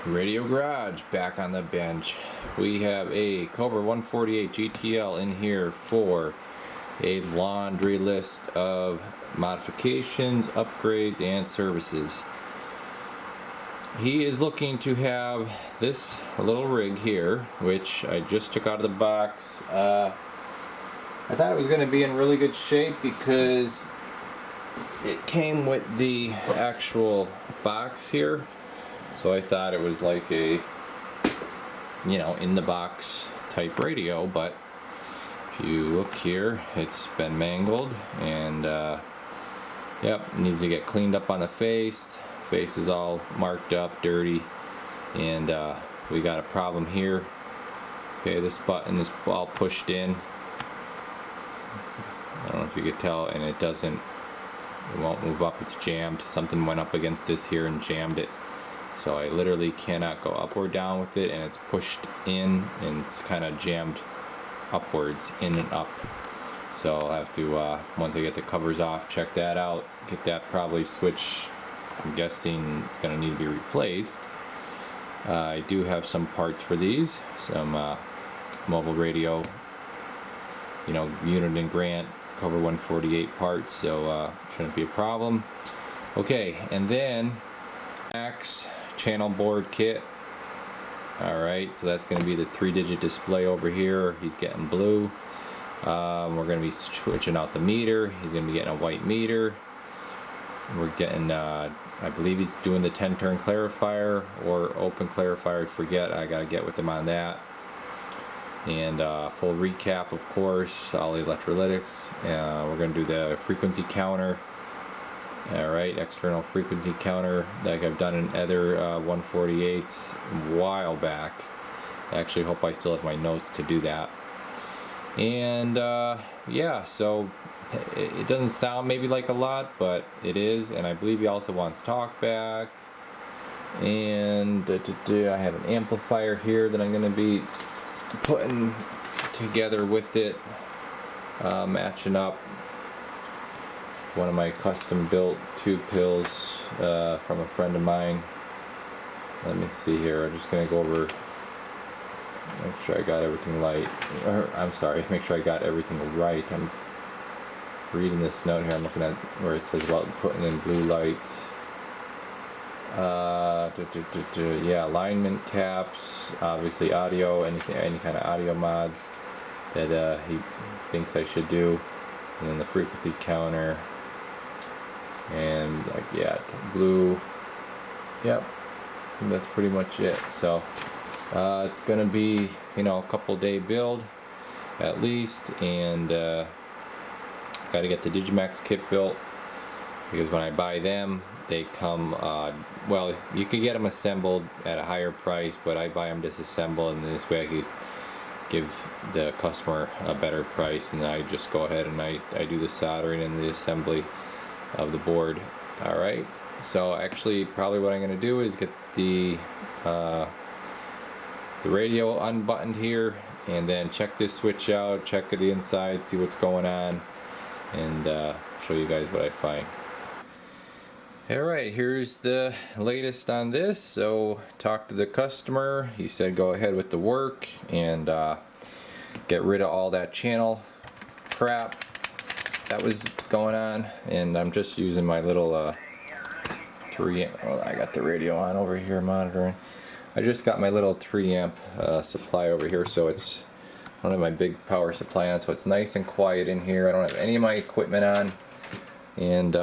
Radio Garage back on the bench. We have a Cobra 148 GTL in here for a laundry list of modifications, upgrades, and services. He is looking to have this little rig here, which I just took out of the box. I thought it was going to be in really good shape because it came with the actual box here. So I thought it was like a, in the box type radio, but if you look here, it's been mangled and yep, needs to get cleaned up on the face. Face is all marked up, dirty, and we got a problem here. Okay, this button is all pushed in. I don't know if you could tell, and it won't move up, it's jammed. Something went up against this here and jammed it. So I literally cannot go up or down with it, and it's pushed in and it's kind of jammed upwards, in and up. So I'll have to, once I get the covers off, check that out, get that probably switched. I'm guessing it's going to need to be replaced. I do have some parts for these, some mobile radio, Unit and Grant Cobra 148 parts, so shouldn't be a problem. Okay, and then Max channel board kit. Alright, so that's going to be the 3-digit display over here. He's getting blue. We're going to be switching out the meter. He's going to be getting a white meter. We're getting, I believe he's doing the 10-turn clarifier or open clarifier. I forget. I got to get with him on that. And full recap, of course, all the electrolytics. We're going to do the frequency counter. Alright, external frequency counter like I've done in other 148s a while back. I actually hope I still have my notes to do that. And yeah, so it doesn't sound maybe like a lot, but it is. And I believe he also wants talkback. And I have an amplifier here that I'm going to be putting together with it, matching up one of my custom built tube pills from a friend of mine. Let me see here. I'm just gonna go over, make sure I got everything make sure I got everything right. I'm reading this note here. I'm looking at where it says about putting in blue lights. Yeah, alignment caps, obviously audio, any kind of audio mods that he thinks I should do, and then the frequency counter. And yeah, blue. Yep, and that's pretty much it. So it's gonna be a couple day build at least, and got to get the Digimax kit built because when I buy them, they come. Well, you could get them assembled at a higher price, but I buy them disassembled, and this way I could give the customer a better price, and I just go ahead and I do the soldering and the assembly of the board. Alright, so actually probably what I'm going to do is get the radio unbuttoned here, and then check this switch out, check the inside, see what's going on, and show you guys what I find. Alright, here's the latest on this. So talked to the customer, he said go ahead with the work and get rid of all that channel crap that was going on, and I'm just using my little I got the radio on over here monitoring. I just got my little 3 amp supply over here, so it's I don't have my big power supply on, so it's nice and quiet in here. I don't have any of my equipment on, and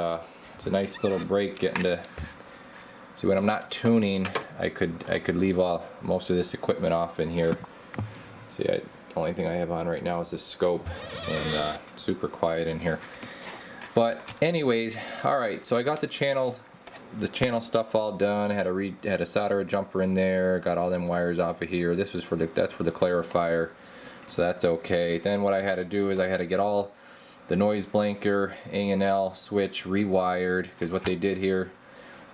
it's a nice little break getting to see when I'm not tuning. I could leave most of this equipment off in here. See, the only thing I have on right now is the scope, and super quiet in here. But anyways, all right. So I got the channel stuff all done. Had to solder a jumper in there. Got all them wires off of here. This was that's for the clarifier, so that's okay. Then what I had to do is I had to get all the noise blanker A&L switch rewired, because what they did here,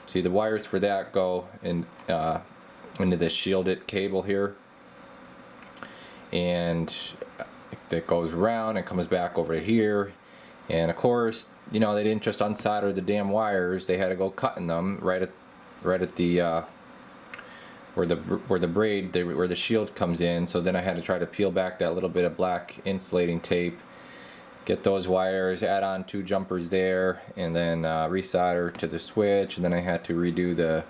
see the wires for that go in into the shielded cable here, and that goes around and comes back over to here. And of course, they didn't just unsolder the damn wires. They had to go cutting them right at the where the braid, where the shield comes in. So then I had to try to peel back that little bit of black insulating tape, get those wires, add on 2 jumpers there, and then resolder to the switch. And then I had to redo the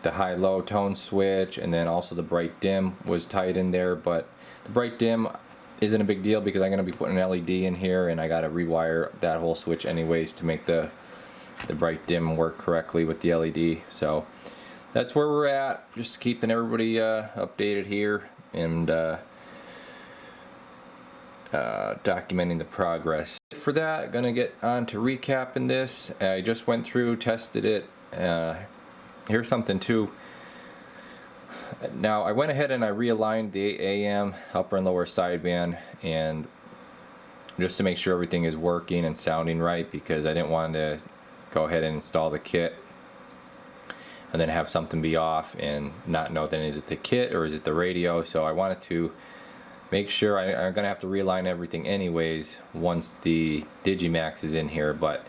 high-low tone switch, and then also the bright dim was tied in there. But the bright dim isn't a big deal because I'm going to be putting an LED in here, and I got to rewire that whole switch anyways to make the bright dim work correctly with the LED. So that's where we're at, just keeping everybody updated here, and documenting the progress. For that, gonna get on to recapping this. I just went through, tested it. Here's something too. Now I went ahead and I realigned the AM upper and lower sideband, and just to make sure everything is working and sounding right, because I didn't want to go ahead and install the kit and then have something be off and not know then is it the kit or is it the radio. So I wanted to make sure I'm gonna have to realign everything anyways once the Digimax is in here, but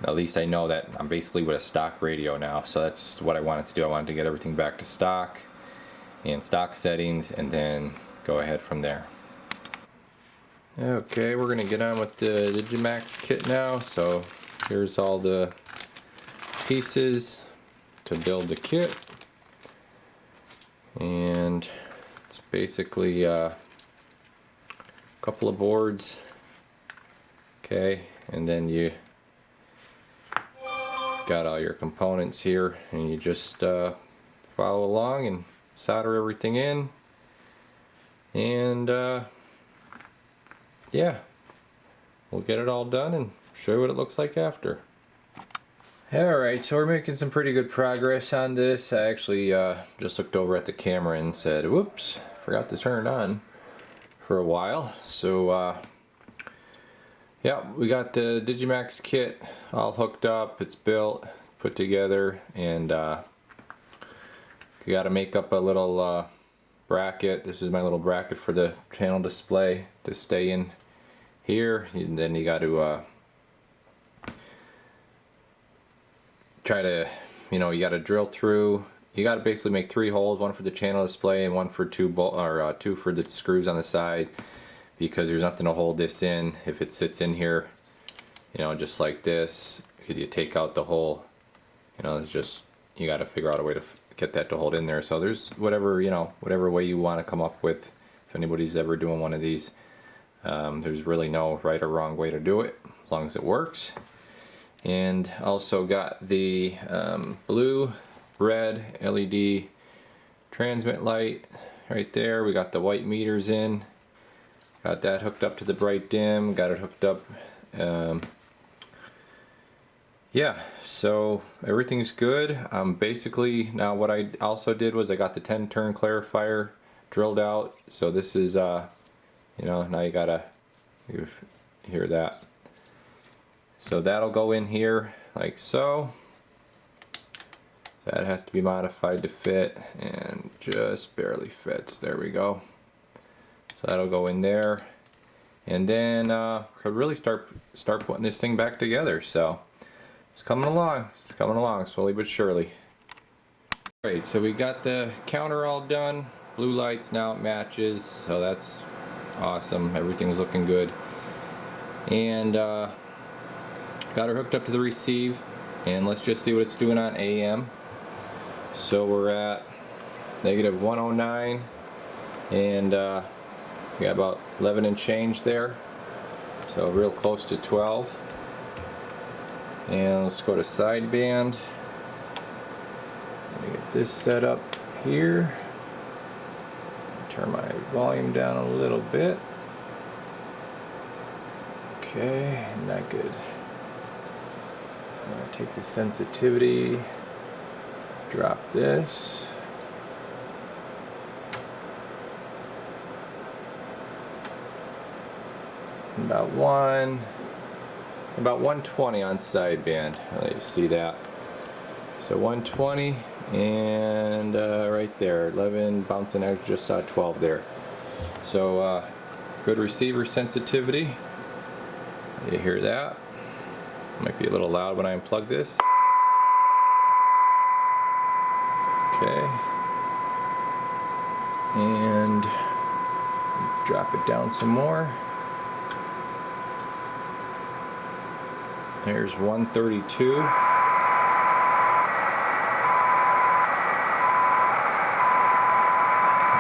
at least I know that I'm basically with a stock radio now. So that's what I wanted to do. I wanted to get everything back to stock and stock settings, and then go ahead from there. Okay, we're gonna get on with the Digimax kit now. So here's all the pieces to build the kit, and it's basically a couple of boards, okay, and then you got all your components here, and you just follow along and solder everything in, and yeah, we'll get it all done and show you what it looks like after. Alright, so we're making some pretty good progress on this. I actually just looked over at the camera and said, whoops, forgot to turn it on for a while. So yeah, we got the Digimax kit all hooked up, it's built, put together, and you got to make up a little bracket. This is my little bracket for the channel display to stay in here, and then you got to try to, you got to drill through. You got to basically make 3 holes, one for the channel display and one for 2 for the screws on the side, because there's nothing to hold this in if it sits in here, just like this. You take out the hole, it's just, you got to figure out a way to get that to hold in there. So there's whatever way you want to come up with. If anybody's ever doing one of these, there's really no right or wrong way to do it, as long as it works. And also got the blue, red LED transmit light right there. We got the white meters in. Got that hooked up to the bright dim. Got it hooked up. Yeah, so everything's good. Basically, now what I also did was I got the 10-turn clarifier drilled out. So this is, now you gotta hear that. So that'll go in here like so. That has to be modified to fit, and just barely fits. There we go. So that'll go in there, and then could really start putting this thing back together. So it's coming along slowly but surely. Alright, so we got the counter all done. Blue lights, now it matches, so that's awesome. Everything's looking good. And got her hooked up to the receive, and let's just see what it's doing on AM. So we're at -109, and we got about 11 and change there, so real close to 12. And let's go to sideband. Let me get this set up here. Turn my volume down a little bit. Okay, not good. I'm going to take the sensitivity, drop this. About 120 on sideband. Let you see that. So 120, and right there, 11 bouncing out. Just saw 12 there. So good receiver sensitivity. You hear that? Might be a little loud when I unplug this. Okay. And drop it down some more. There's 132. You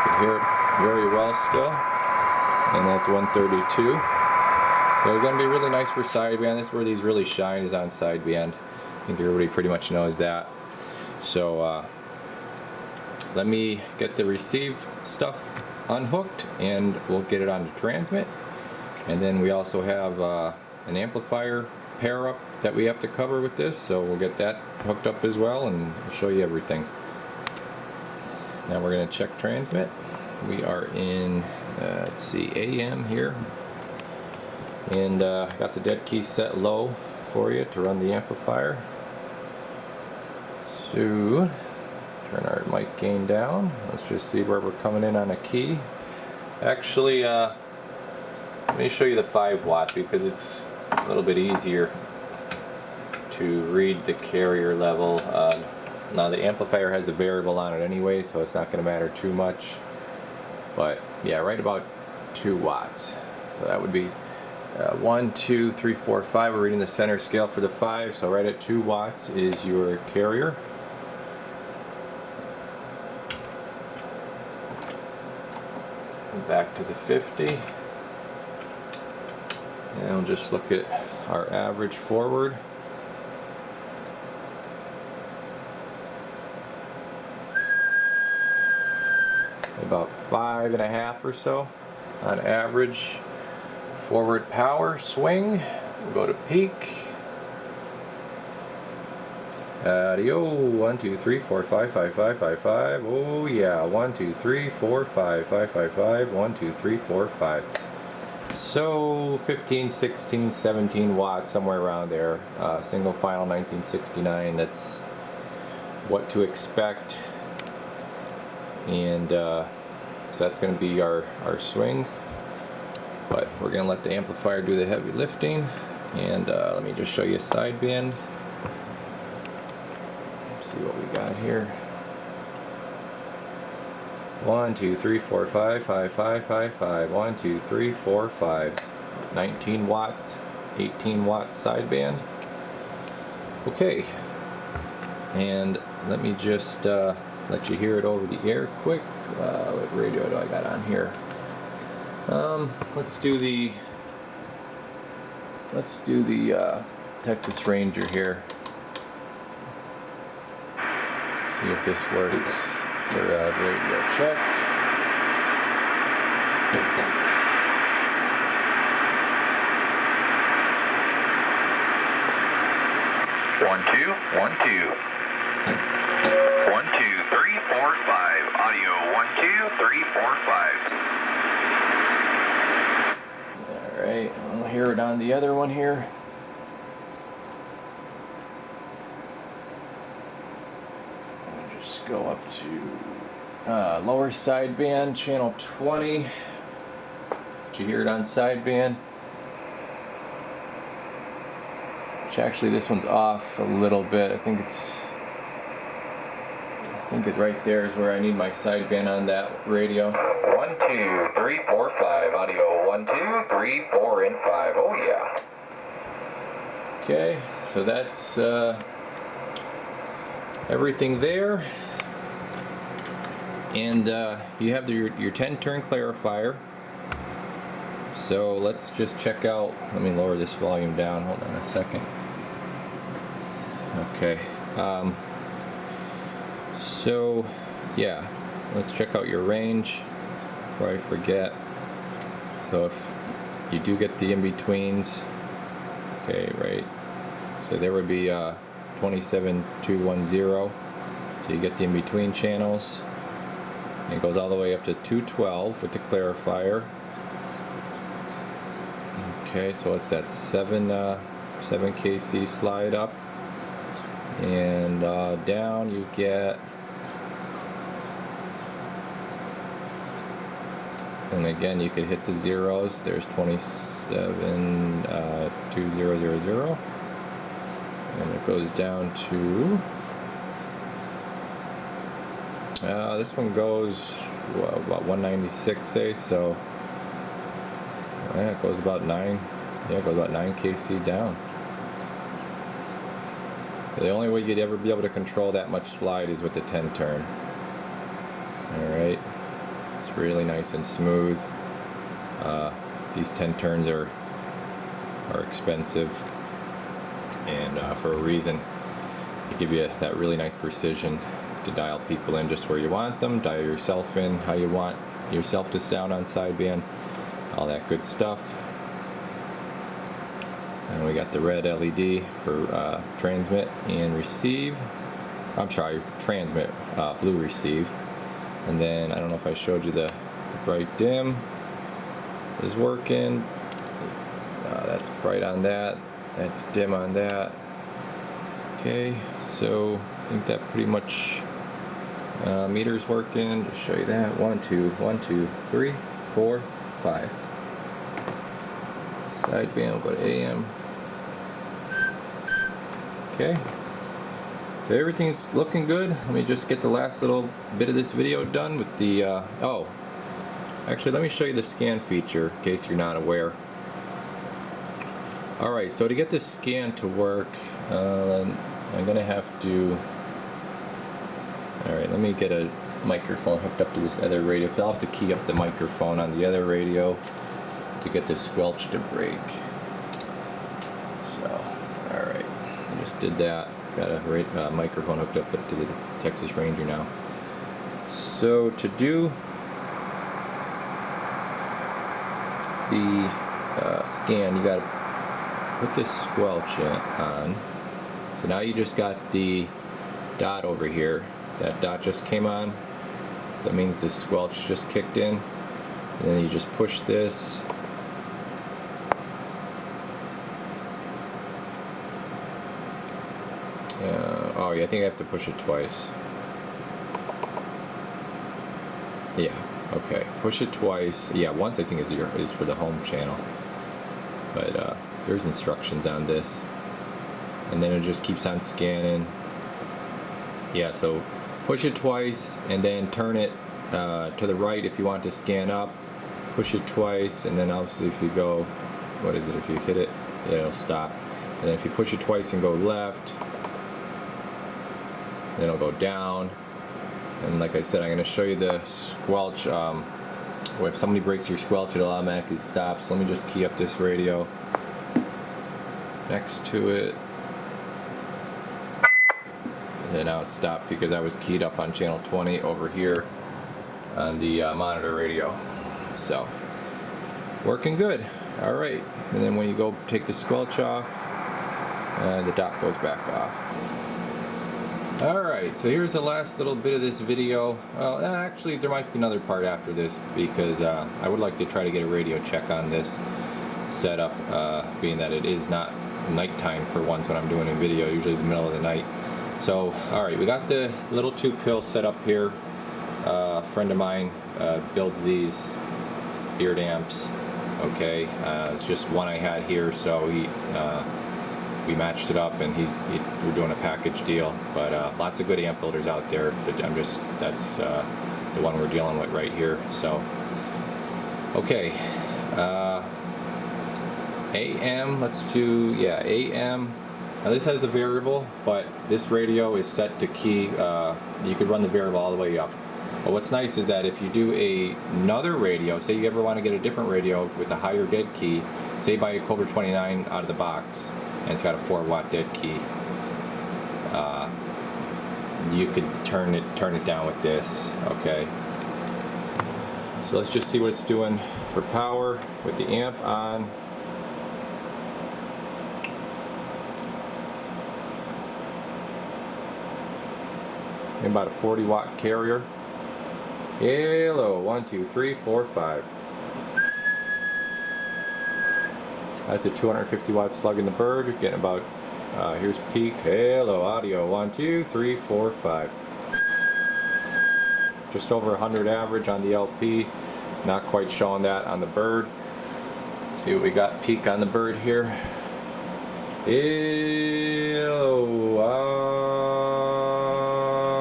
can hear it very well still. And that's 132. So it's going to be really nice for sideband. This is where these really shine, is on sideband. I think everybody pretty much knows that. So let me get the receive stuff unhooked and we'll get it on the transmit. And then we also have an amplifier pair up that we have to cover with this, so we'll get that hooked up as well and we'll show you everything. Now we're going to check transmit. We are in let's see, AM here, and got the dead key set low for you to run the amplifier. So turn our mic gain down. Let's just see where we're coming in on a key. Actually, let me show you the 5 watt because it's a little bit easier to read the carrier level. Now the amplifier has a variable on it anyway, so it's not going to matter too much. But yeah, right about 2 watts. So that would be 1, 2, 3, 4, 5. We're reading the center scale for the 5, so right at 2 watts is your carrier. Back to the 50. And we'll just look at our average forward. About 5.5 or so on average forward power swing. We'll go to peak. Yo, 1, 2, 3, 4, 5, 5, 5, 5, 5. Oh yeah, 1, 2, 3, 4, 5, 5, 5, 5. 1, 2, 3, 4, 5. So 15, 16, 17 watts, somewhere around there. Single final 1969. That's what to expect. And so that's going to be our swing. But we're going to let the amplifier do the heavy lifting. And let me just show you a sideband. See what we got here. 1, 2, 3, 4, 5, 5, 5, 5, 5. 1, 2, 3, 4, 5. 19 watts, 18 watts sideband. Okay. And let me just let you hear it over the air quick. What radio do I got on here? Let's do the Texas Ranger here. See if this works for radio check. One, two, 1, 2. 1, 2, 3, 4, 5. Audio 1, 2, 3, 4, 5. Alright, I'll hear it on the other one here. Go up to lower sideband, channel 20. Did you hear it on sideband? Which actually this one's off a little bit. I think it's right there is where I need my sideband on that radio. 1, 2, 3, 4, 5. Audio 1, 2, 3, 4, and 5. Oh yeah. Okay, so that's everything there. And you have your 10-turn clarifier. So let's just check out. Let me lower this volume down. Hold on a second. Okay. So yeah, let's check out your range before I forget. So if you do get the in-betweens, okay, right. So there would be 27210. So you get the in-between channels. It goes all the way up to 212 with the clarifier. Okay, so it's that 7 kc slide up, and down you get, and again you could hit the zeros. There's 272000, and it goes down to This one goes about 196, say, so yeah, it goes about 9. Yeah, it goes about 9 kc down. So the only way you'd ever be able to control that much slide is with the 10 turn. Alright, it's really nice and smooth. These 10 turns are expensive, and for a reason. They give you that really nice precision to dial people in just where you want them, dial yourself in how you want yourself to sound on sideband, all that good stuff. And we got the red LED for transmit and receive. I'm sorry, transmit, blue receive. And then I don't know if I showed you the bright dim is working. That's bright on that. That's dim on that. Okay, so I think that pretty much meter's working. Just show you that. 1, 2, 1, 2, 3, 4, 5. Sideband, we'll go to AM. Okay, so everything's looking good. Let me just get the last little bit of this video done with the oh, actually let me show you the scan feature in case you're not aware. Alright, so to get this scan to work, I'm gonna have to, alright, let me get a microphone hooked up to this other radio, because I'll have to key up the microphone on the other radio to get this squelch to break. So, alright, I just did that. Got a microphone hooked up to the Texas Ranger now. So to do the scan, you gotta put this squelch on. So now you just got the dot over here. That dot just came on. So that means the squelch just kicked in. And then you just push this. Oh yeah, I think I have to push it twice. Yeah, okay. Push it twice. Yeah, once I think is for the home channel. But there's instructions on this. And then it just keeps on scanning. Yeah, so push it twice and then turn it to the right if you want to scan up. Push it twice, and then obviously if you go, what is it, if you hit it, yeah, it'll stop. And then if you push it twice and go left, then it'll go down. And like I said, I'm going to show you the squelch. If somebody breaks your squelch, it'll automatically stop. So let me just key up this radio next to it. And now it's stopped because I was keyed up on channel 20 over here on the monitor radio. So, working good. Alright, and then when you go take the squelch off, the dot goes back off. Alright, so here's the last little bit of this video. Well, actually there might be another part after this, because I would like to try to get a radio check on this setup, being that it is not nighttime for once when I'm doing a video. Usually it's the middle of the night. So, alright, we got the little 2-pill set up here. A friend of mine builds these beard amps. Okay, it's just one I had here, so we matched it up, and we're doing a package deal. But lots of good amp builders out there, but that's the one we're dealing with right here. So, okay, AM. Let's do AM. Now this has a variable, but this radio is set to key. You could run the variable all the way up. But what's nice is that if you do another radio, say you ever want to get a different radio with a higher dead key, say you buy a Cobra 29 out of the box, and it's got a 4-watt dead key, you could turn it down with this. Okay. So let's just see what it's doing for power with the amp on. About a 40-watt carrier. Hello, 1, 2, 3, 4, 5. That's a 250-watt slug in the bird. You're getting about, here's peak. Hello, audio. 1, 2, 3, 4, 5. Just over 100 average on the LP. Not quite showing that on the bird. See what we got peak on the bird here. Hello,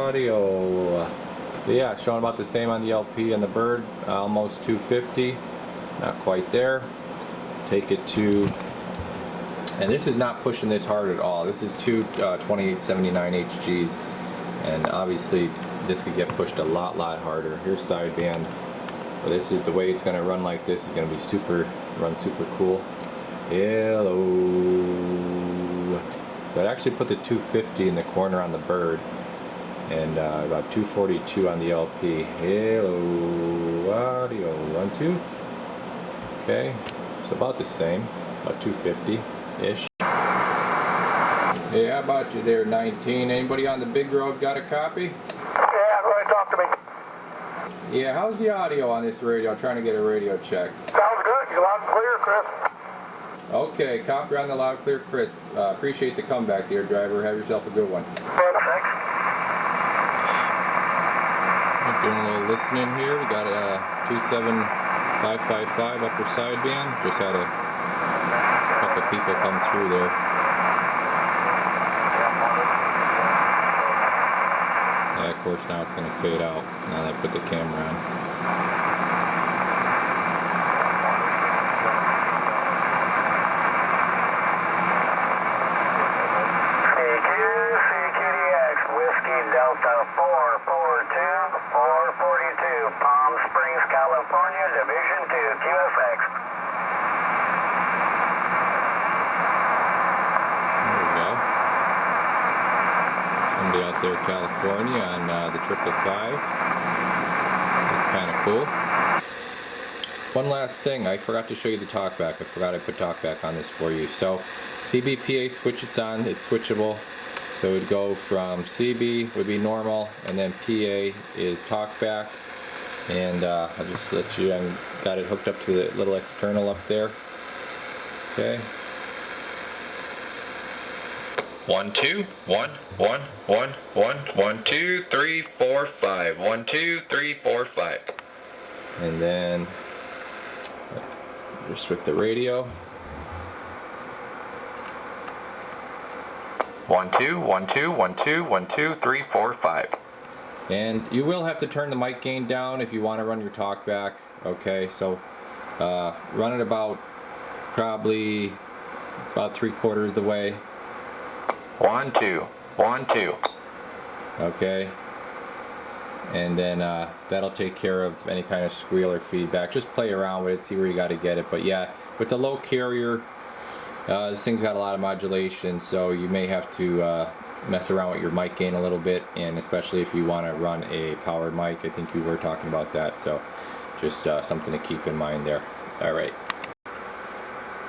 audio. So yeah, showing about the same on the LP and the Bird, almost 250, not quite there. Take it to, and this is not pushing this hard at all. This is two 2879 HGs, and obviously this could get pushed a lot harder. Here's sideband, but this is the way it's going to run. Like this is going to be run super cool. Hello. So I actually put the 250 in the corner on the Bird, and about 242 on the LP. Hello, audio, 1, 2. Okay, so about the same, about 250-ish. Yeah, how about you there, 19? Anybody on the big road got a copy? Yeah, go ahead, talk to me. Yeah, how's the audio on this radio? I'm trying to get a radio check. Sounds good. You're loud and clear, Chris. Okay, copy on the loud, clear, crisp. Appreciate the comeback, dear driver. Have yourself a good one. Thanks. Doing a little listening here. We got a 27555 upper sideband. Just had a couple people come through there. Yeah, of course now it's going to fade out now that I put the camera on. CQDX, Whiskey Delta 442, 442, Palm Springs, California, Division 2, QFX. There we go. Somebody out there, California, on the 555. That's kind of cool. One last thing, I forgot to show you the talkback. I forgot I put talkback on this for you. So CB/PA switch, it's on, it's switchable. So it would go from CB would be normal, and then PA is talkback. And I'll just let you, I got it hooked up to the little external up there. Okay. 1 2 1 1 1 1 1 2 3 4 5 1 2 3 4 5. And then just with the radio. 1 2 1 2 1 2 1 2 3 4 5. And you will have to turn the mic gain down if you want to run your talkback. Okay, so run it probably about 3/4 the way. 1 2 1 2. Okay, and then that'll take care of any kind of squeal or feedback. Just play around with it, see where you got to get it. But yeah, with the low carrier, this thing's got a lot of modulation, so you may have to mess around with your mic gain a little bit, and especially if you want to run a powered mic. I think you were talking about that, so just something to keep in mind there.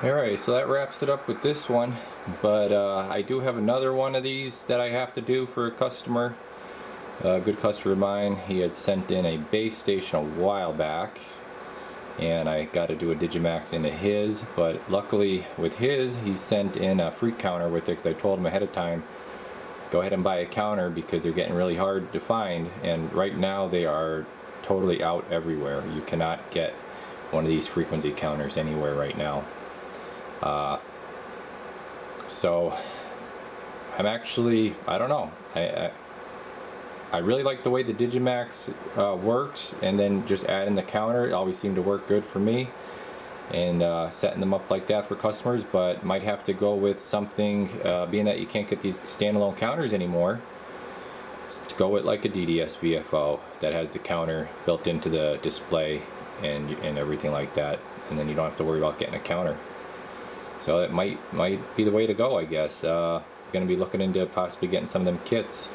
Alright, so that wraps it up with this one, but I do have another one of these that I have to do for a customer. A good customer of mine. He had sent in a base station a while back, and I got to do a Digimax into his, but luckily with his, he sent in a Freq counter with it, because I told him ahead of time, go ahead and buy a counter because they're getting really hard to find, and right now they are totally out everywhere. You cannot get one of these frequency counters anywhere right now. So I'm actually, I don't know, I really like the way the Digimax works, and then just adding the counter, it always seemed to work good for me, and setting them up like that for customers, but might have to go with something, being that you can't get these standalone counters anymore, just go with like a DDS VFO that has the counter built into the display and everything like that, and then you don't have to worry about getting a counter. So it might be the way to go, I guess. Going to be looking into possibly getting some of them kits.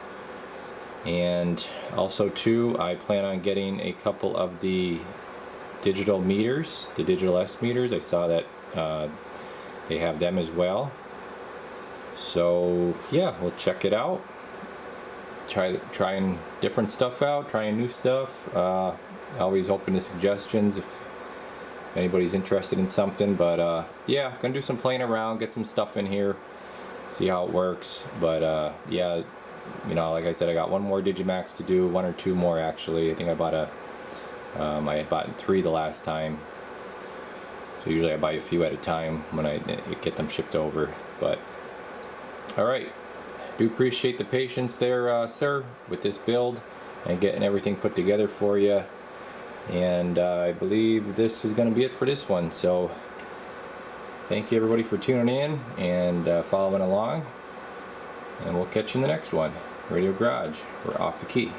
And also too, I plan on getting a couple of the digital meters, the digital S meters. I saw that they have them as well. So yeah, we'll check it out. Trying different stuff out, trying new stuff. Always open to suggestions if anybody's interested in something. But yeah, gonna do some playing around, get some stuff in here, see how it works. But yeah, you know, like I said, I got one more Digimax to do, one or two more actually. I think I bought I bought 3 the last time. So usually I buy a few at a time when I get them shipped over. But all right, do appreciate the patience there, sir, with this build. and getting everything put together for you. And I believe this is going to be it for this one. So thank you everybody for tuning in and following along, and we'll catch you in the next one. Radio Garage, we're off the key.